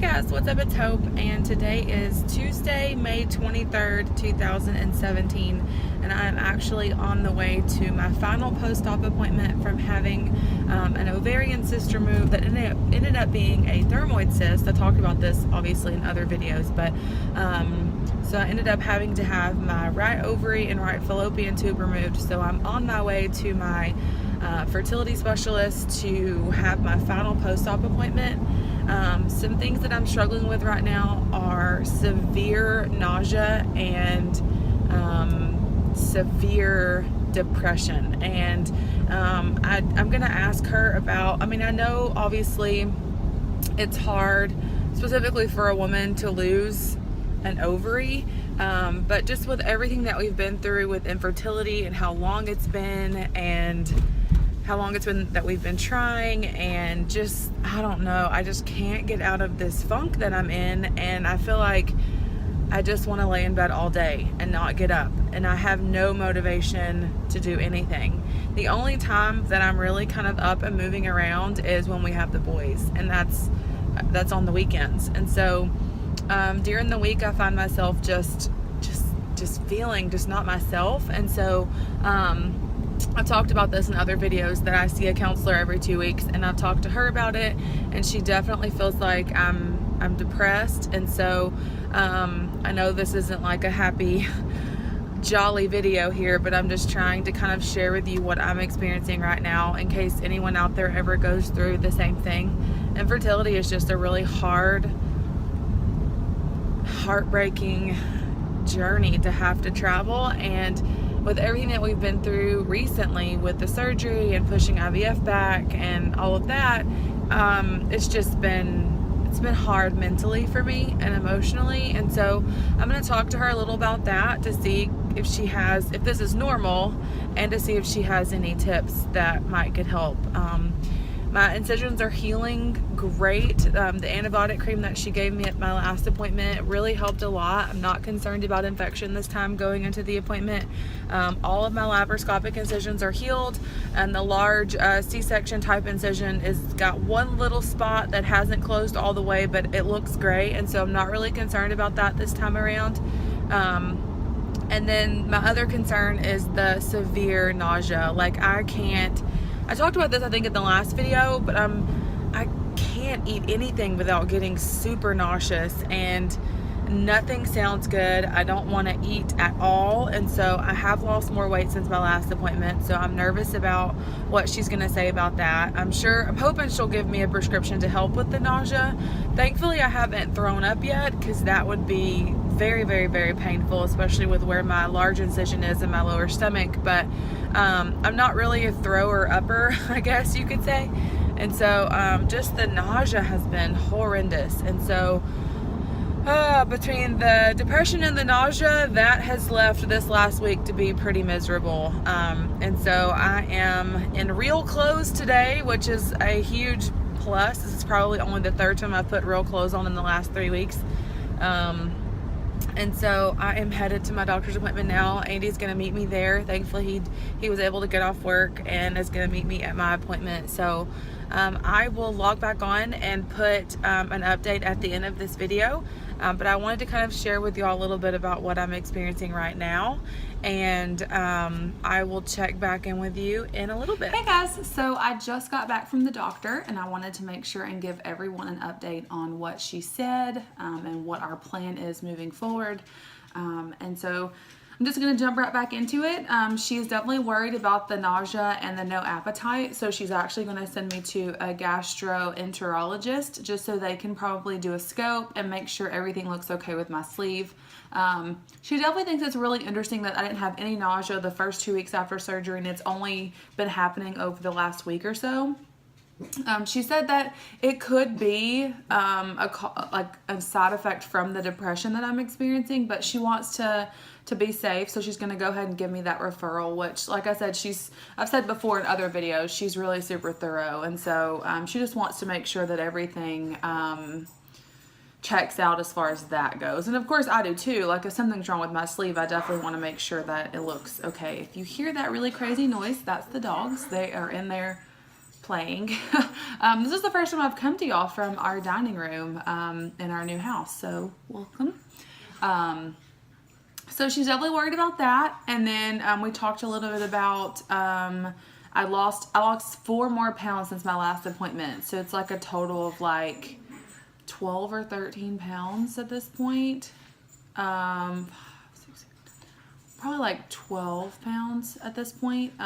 guys, what's up? It's Hope, and today is Tuesday, May 23rd, 2017, and I'm actually on the way to my final post-op appointment from having an ovarian cyst removed that ended up being a thyroid cyst. I talked about this obviously in other videos, but so I ended up having to have my right ovary and right fallopian tube removed. So I'm on my way to my fertility specialist to have my final post-op appointment. Some things that I'm struggling with right now are severe nausea and severe depression, and I'm gonna ask her about, I know obviously it's hard specifically for a woman to lose an ovary, but just with everything that we've been through with infertility and how long it's been that we've been trying, and just, I don't know, I just can't get out of this funk that I'm in, and I feel like I just want to lay in bed all day and not get up, and I have no motivation to do anything. The only time that I'm really kind of up and moving around is when we have the boys, and that's on the weekends. And so during the week I find myself just feeling just not myself. And so I've talked about this in other videos that I see a counselor every 2 weeks, and I've talked to her about it, and she definitely feels like I'm depressed. And so I know this isn't like a happy jolly video here, but I'm just trying to kind of share with you what I'm experiencing right now in case anyone out there ever goes through the same thing. Infertility is just a really heartbreaking journey to have to travel, and with everything that we've been through recently with the surgery and pushing IVF back and all of that, it's been hard mentally for me and emotionally. And so I'm going to talk to her a little about that to see if this is normal, and to see if she has any tips that could help. My incisions are healing great. The antibiotic cream that she gave me at my last appointment really helped a lot. I'm not concerned about infection this time going into the appointment. All of my laparoscopic incisions are healed, and the large C-section type incision is got one little spot that hasn't closed all the way, but it looks great, and so I'm not really concerned about that this time around. And then my other concern is the severe nausea. I talked about this I think in the last video, but I can't eat anything without getting super nauseous, and nothing sounds good. I don't want to eat at all, and so I have lost more weight since my last appointment, so I'm nervous about what she's going to say about that. I'm hoping she'll give me a prescription to help with the nausea. Thankfully I haven't thrown up yet, because that would be very, very, very painful, especially with where my large incision is in my lower stomach. But I'm not really a thrower upper, I guess you could say, and so just the nausea has been horrendous. And so between the depression and the nausea, that has left this last week to be pretty miserable. And so I am in real clothes today, which is a huge plus. This is probably only the third time I've put real clothes on in the last 3 weeks. And so I am headed to my doctor's appointment now. Andy's going to meet me there. Thankfully he was able to get off work and is going to meet me at my appointment. So I will log back on and put an update at the end of this video. But I wanted to kind of share with y'all a little bit about what I'm experiencing right now, and I will check back in with you in a little bit. Hey guys, so I just got back from the doctor, and I wanted to make sure and give everyone an update on what she said and what our plan is moving forward. And so I'm just going to jump right back into it. She's definitely worried about the nausea and the no appetite, so she's actually going to send me to a gastroenterologist just so they can probably do a scope and make sure everything looks okay with my sleeve. She definitely thinks it's really interesting that I didn't have any nausea the first 2 weeks after surgery, and it's only been happening over the last week or so. She said that it could be a side effect from the depression that I'm experiencing, but she wants to be safe, so she's going to go ahead and give me that referral, which, like I said, I've said before in other videos, she's really super thorough, and so she just wants to make sure that everything checks out as far as that goes. And of course I do too. Like, if something's wrong with my sleeve, I definitely want to make sure that it looks okay. If you hear that really crazy noise, that's the dogs. They are in there playing. This is the first time I've come to y'all from our dining room in our new house, so welcome. So she's definitely worried about that, and then we talked a little bit about I lost 4 more pounds since my last appointment, so it's like a total of like 12 or 13 pounds at this point. Probably like 12 pounds at this point,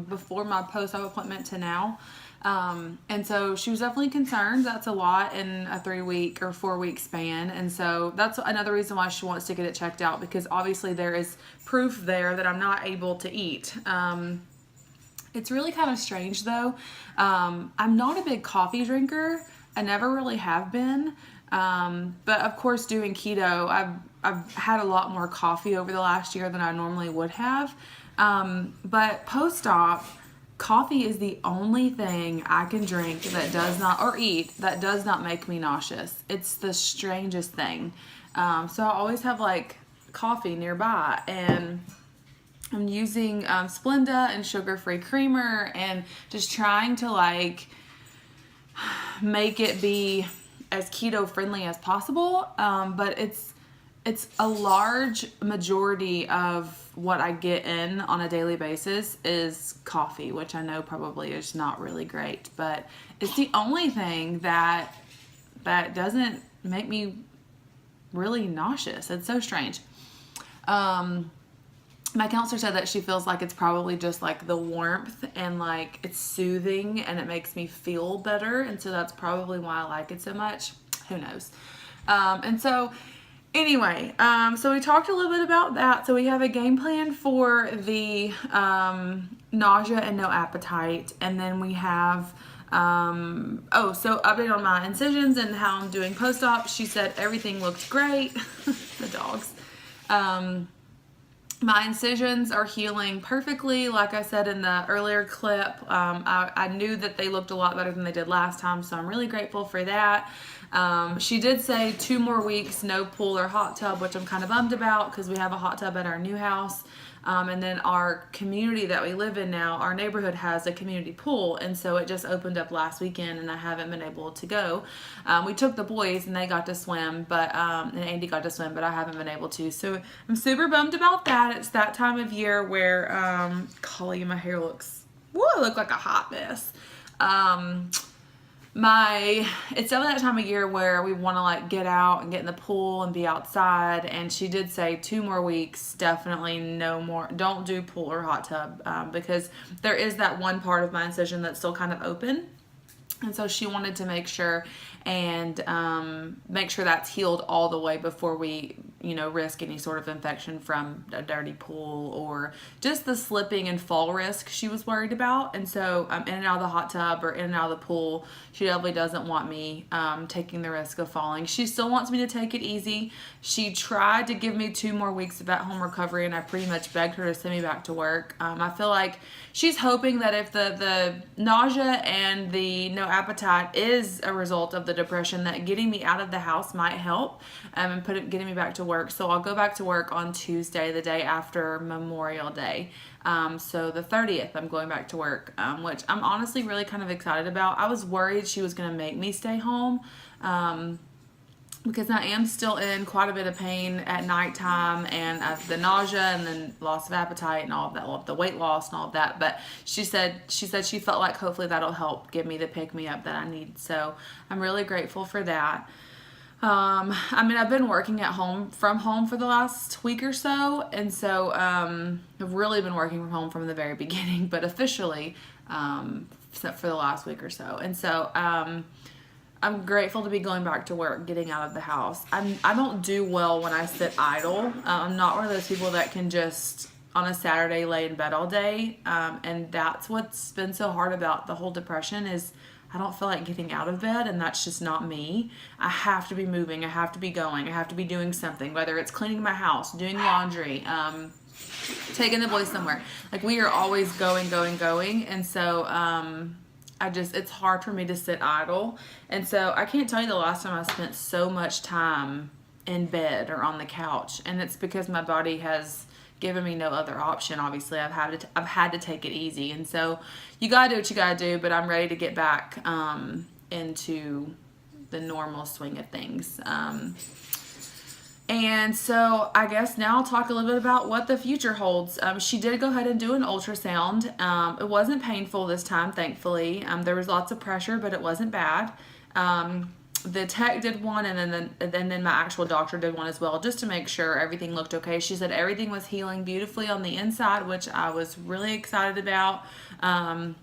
before my post-op appointment to now. And so she was definitely concerned. That's a lot in a 3-week or 4-week span. And so that's another reason why she wants to get it checked out, because obviously there is proof there that I'm not able to eat. It's really kind of strange though. I'm not a big coffee drinker. I never really have been. But of course, doing keto, I've had a lot more coffee over the last year than I normally would have. But post-op, coffee is the only thing I can drink that does not, or eat, that does not make me nauseous. It's the strangest thing. So I always have like coffee nearby, and I'm using Splenda and sugar-free creamer, and just trying to like make it be as keto friendly as possible. But it's a large majority of what I get in on a daily basis is coffee, which I know probably is not really great, but it's the only thing that doesn't make me really nauseous. It's so strange. My counselor said that she feels like it's probably just like the warmth, and like it's soothing and it makes me feel better. And so that's probably why I like it so much. Who knows? And so anyway, so we talked a little bit about that. So we have a game plan for the nausea and no appetite. And then we have, so update on my incisions and how I'm doing post-op. She said everything looked great. The dogs. My incisions are healing perfectly. Like I said in the earlier clip, I knew that they looked a lot better than they did last time, so I'm really grateful for that. She did say 2 more weeks, no pool or hot tub, which I'm kind of bummed about because we have a hot tub at our new house. And then our community that we live in now, our neighborhood has a community pool, and so it just opened up last weekend, and I haven't been able to go. We took the boys, and they got to swim, but and Andy got to swim, but I haven't been able to. So I'm super bummed about that. It's that time of year where, golly, my hair looks, I look like a hot mess. It's definitely that time of year where we want to like get out and get in the pool and be outside, and she did say 2 more weeks, definitely no more, don't do pool or hot tub, because there is that one part of my incision that's still kind of open, and so she wanted to make sure that's healed all the way before we risk any sort of infection from a dirty pool or just the slipping and fall risk she was worried about. And so in and out of the hot tub or in and out of the pool, she definitely doesn't want me taking the risk of falling. She still wants me to take it easy. She tried to give me 2 more weeks of at-home recovery, and I pretty much begged her to send me back to work. I feel like she's hoping that if the nausea and the no appetite is a result of the depression, that getting me out of the house might help, and getting me back to work. So I'll go back to work on Tuesday, the day after Memorial Day. So the 30th, I'm going back to work, which I'm honestly really kind of excited about. I was worried she was going to make me stay home, because I am still in quite a bit of pain at nighttime, and the nausea and then loss of appetite and all of that, the weight loss and all of that. But she said she felt like hopefully that'll help give me the pick-me-up that I need. So I'm really grateful for that. I've been working from home for the last week or so, and so I've really been working from home from the very beginning, but officially for the last week or so. And so I'm grateful to be going back to work, getting out of the house. I don't do well when I sit idle. I'm not one of those people that can just on a Saturday lay in bed all day, and that's what's been so hard about the whole depression is I don't feel like getting out of bed, and that's just not me. I have to be moving. I have to be going. I have to be doing something, whether it's cleaning my house, doing laundry, taking the boys somewhere. Like, we are always going. And so it's hard for me to sit idle. And so I can't tell you the last time I spent so much time in bed or on the couch. And it's because my body has given me no other option. Obviously, I've had to take it easy, and so you gotta do what you gotta do. But I'm ready to get back into the normal swing of things. And so I guess now I'll talk a little bit about what the future holds. She did go ahead and do an ultrasound. It wasn't painful this time, thankfully. There was lots of pressure, but it wasn't bad. The tech did one, and then my actual doctor did one as well, just to make sure everything looked okay. She said everything was healing beautifully on the inside, which I was really excited about. And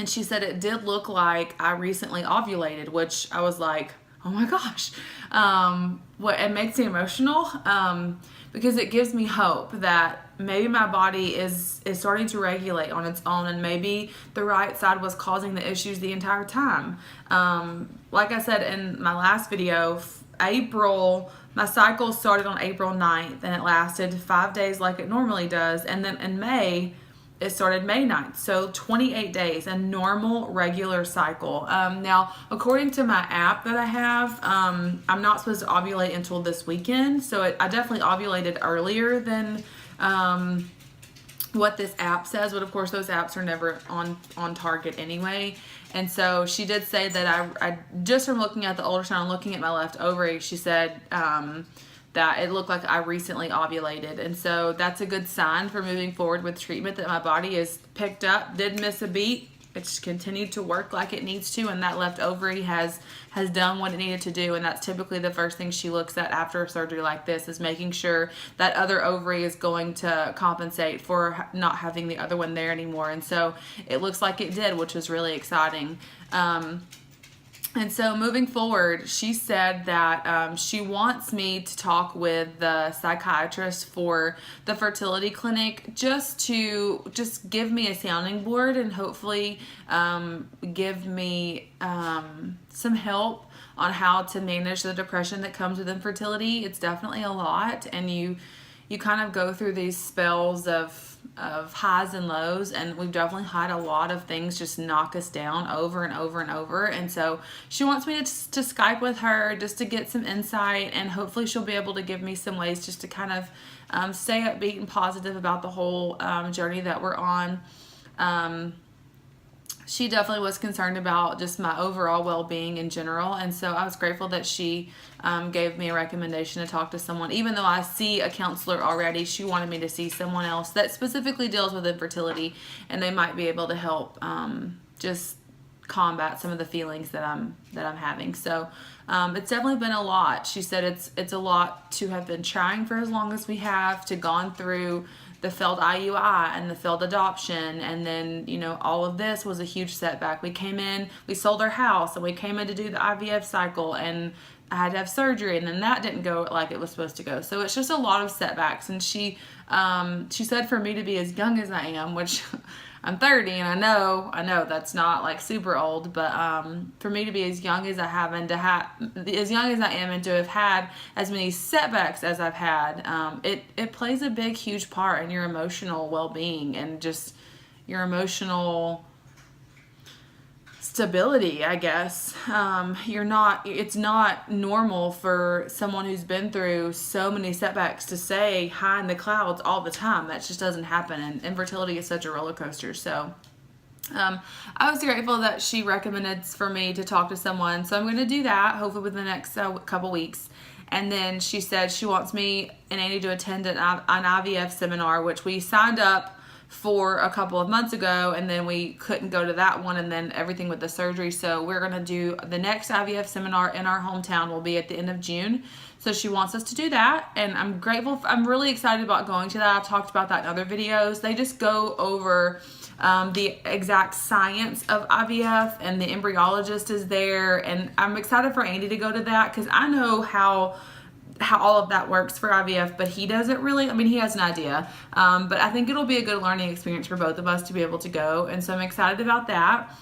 she said it did look like I recently ovulated, which I was like, oh my gosh. It makes me emotional because it gives me hope that maybe my body is starting to regulate on its own, and maybe the right side was causing the issues the entire time. Like I said in my last video, my cycle started on April 9th, and it lasted 5 days like it normally does. And then in May, it started May 9th, so 28 days, a normal, regular cycle. Now, according to my app that I have, I'm not supposed to ovulate until this weekend, so I definitely ovulated earlier than what this app says, but of course those apps are never on target anyway. And so she did say that I just from looking at the ultrasound and looking at my left ovary, she said that it looked like I recently ovulated. And so that's a good sign for moving forward with treatment, that my body is picked up, didn't miss a beat. It's continued to work like it needs to, and that left ovary has done what it needed to do. And that's typically the first thing she looks at after a surgery like this, is making sure that other ovary is going to compensate for not having the other one there anymore. And so it looks like it did, which was really exciting. And so moving forward, she said that she wants me to talk with the psychiatrist for the fertility clinic just to give me a sounding board, and hopefully give me some help on how to manage the depression that comes with infertility. It's definitely a lot, and you kind of go through these spells of highs and lows, and we've definitely had a lot of things just knock us down over and over and over. And so she wants me to Skype with her just to get some insight, and hopefully she'll be able to give me some ways just to kind of stay upbeat and positive about the whole journey that we're on. She definitely was concerned about just my overall well-being in general, and so I was grateful that she gave me a recommendation to talk to someone. Even though I see a counselor already, she wanted me to see someone else that specifically deals with infertility, and they might be able to help just combat some of the feelings that I'm having. So it's definitely been a lot. She said it's a lot to have been trying for as long as we have, to gone through the failed IUI and the failed adoption, and then, you know, all of this was a huge setback. We sold our house, and we came in to do the IVF cycle, and I had to have surgery, and then that didn't go like it was supposed to go. So it's just a lot of setbacks. And she said for me to be as young as I am, which I'm 30, and I know that's not like super old, but for me to be as young as I have, and as young as I am, and to have had as many setbacks as I've had, it plays a big, huge part in your emotional well-being and just your emotional stability, I guess. It's not normal for someone who's been through so many setbacks to stay high in the clouds all the time. That just doesn't happen, and infertility is such a roller coaster. So I was grateful that she recommended for me to talk to someone, so I'm going to do that hopefully within the next couple weeks. And then she said she wants me and Andy to attend an IVF seminar, which we signed up for a couple of months ago, and then we couldn't go to that one, and then everything with the surgery. So we're going to do the next IVF seminar in our hometown, will be at the end of June. So she wants us to do that, and I'm grateful. I'm really excited about going to that. I've talked about that in other videos. They just go over the exact science of IVF, and the embryologist is there, and I'm excited for Andy to go to that, because I know how all of that works for IVF, but he doesn't really. I mean, he has an idea, but I think it'll be a good learning experience for both of us to be able to go, and so I'm excited about that.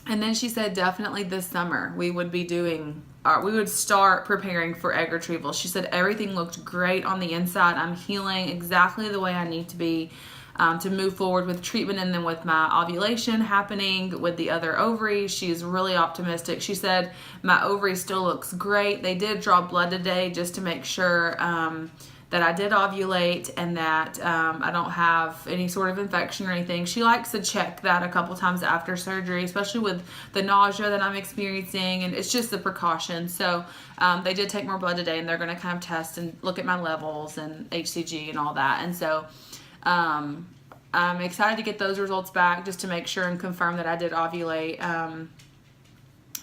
And then she said definitely this summer we would start preparing for egg retrieval. She said everything looked great on the inside. I'm healing exactly the way I need to be to move forward with treatment, and then with my ovulation happening with the other ovary, she's really optimistic. She said my ovary still looks great. They did draw blood today just to make sure that I did ovulate and that I don't have any sort of infection or anything. She likes to check that a couple times after surgery, especially with the nausea that I'm experiencing, and it's just the precaution. So they did take more blood today, and they're going to kind of test and look at my levels and HCG and all that. And so I'm excited to get those results back just to make sure and confirm that I did ovulate.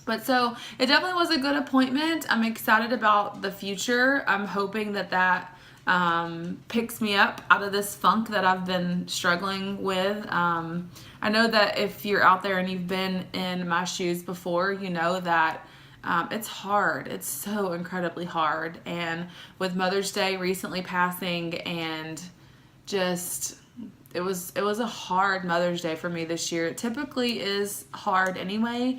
But so it definitely was a good appointment. I'm excited about the future. I'm hoping that that picks me up out of this funk that I've been struggling with. I know that if you're out there and you've been in my shoes before, you know that it's hard. It's so incredibly hard. And with Mother's Day recently passing, and just it was a hard Mother's Day for me this year. It typically is hard anyway.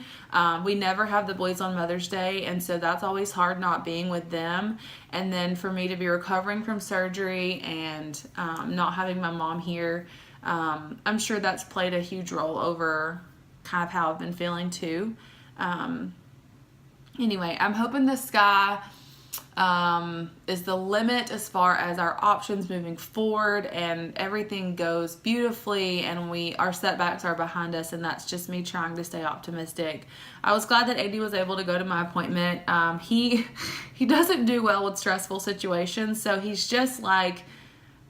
We never have the boys on Mother's Day, and so that's always hard not being with them. And then for me to be recovering from surgery and not having my mom here, I'm sure that's played a huge role over kind of how I've been feeling too. Anyway, I'm hoping the sky is the limit as far as our options moving forward, and everything goes beautifully, and our setbacks are behind us, and that's just me trying to stay optimistic. I was glad that AD was able to go to my appointment. He doesn't do well with stressful situations, so he's just like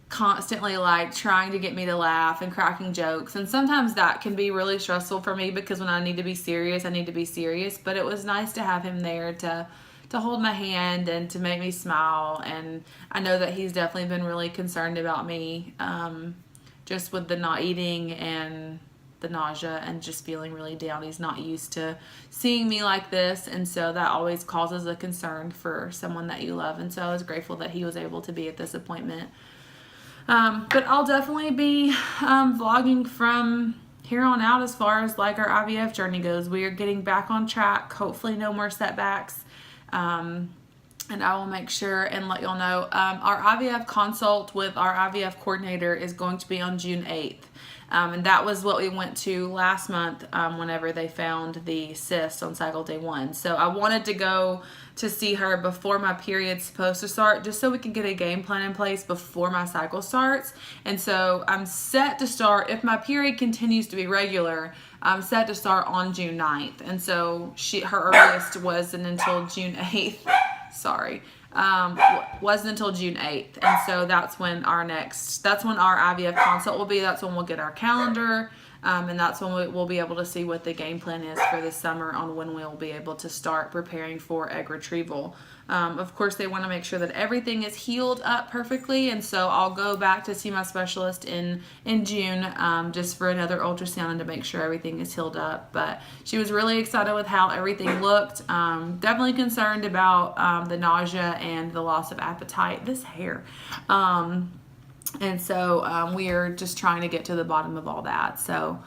constantly like trying to get me to laugh and cracking jokes, and sometimes that can be really stressful for me, because when I need to be serious, I need to be serious. But it was nice to have him there to hold my hand and to make me smile. And I know that he's definitely been really concerned about me, just with the not eating and the nausea and just feeling really down. He's not used to seeing me like this, and so that always causes a concern for someone that you love. And so I was grateful that he was able to be at this appointment. But I'll definitely be vlogging from here on out as far as like our IVF journey goes. We are getting back on track. Hopefully no more setbacks. And I will make sure and let y'all know. Our IVF consult with our IVF coordinator is going to be on June 8th. And that was what we went to last month whenever they found the cyst on cycle day 1. So I wanted to go to see her before my period's supposed to start, just so we can get a game plan in place before my cycle starts. And so I'm set to start, if my period continues to be regular, I'm set to start on June 9th. And so her earliest wasn't until June 8th. Sorry. Wasn't until June 8th. And so that's when our IVF consult will be. That's when we'll get our calendar. And that's when we'll be able to see what the game plan is for this summer on when we'll be able to start preparing for egg retrieval. Of course, they want to make sure that everything is healed up perfectly, and so I'll go back to see my specialist in June just for another ultrasound and to make sure everything is healed up. But she was really excited with how everything looked. Definitely concerned about the nausea and the loss of appetite. This hair. And so we are just trying to get to the bottom of all that. So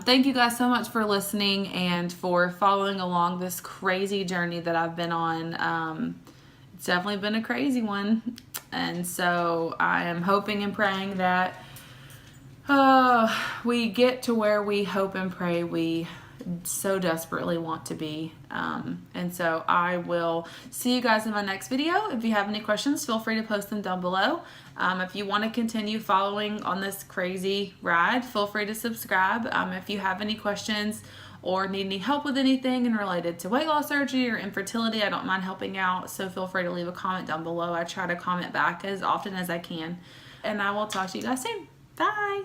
thank you guys so much for listening and for following along this crazy journey that I've been on. It's definitely been a crazy one. And so I am hoping and praying that we get to where we hope and pray we so desperately want to be. And so I will see you guys in my next video. If you have any questions, feel free to post them down below. If you want to continue following on this crazy ride, feel free to subscribe. If you have any questions or need any help with anything and related to weight loss surgery or infertility, I don't mind helping out. So feel free to leave a comment down below. I try to comment back as often as I can. And I will talk to you guys soon. Bye.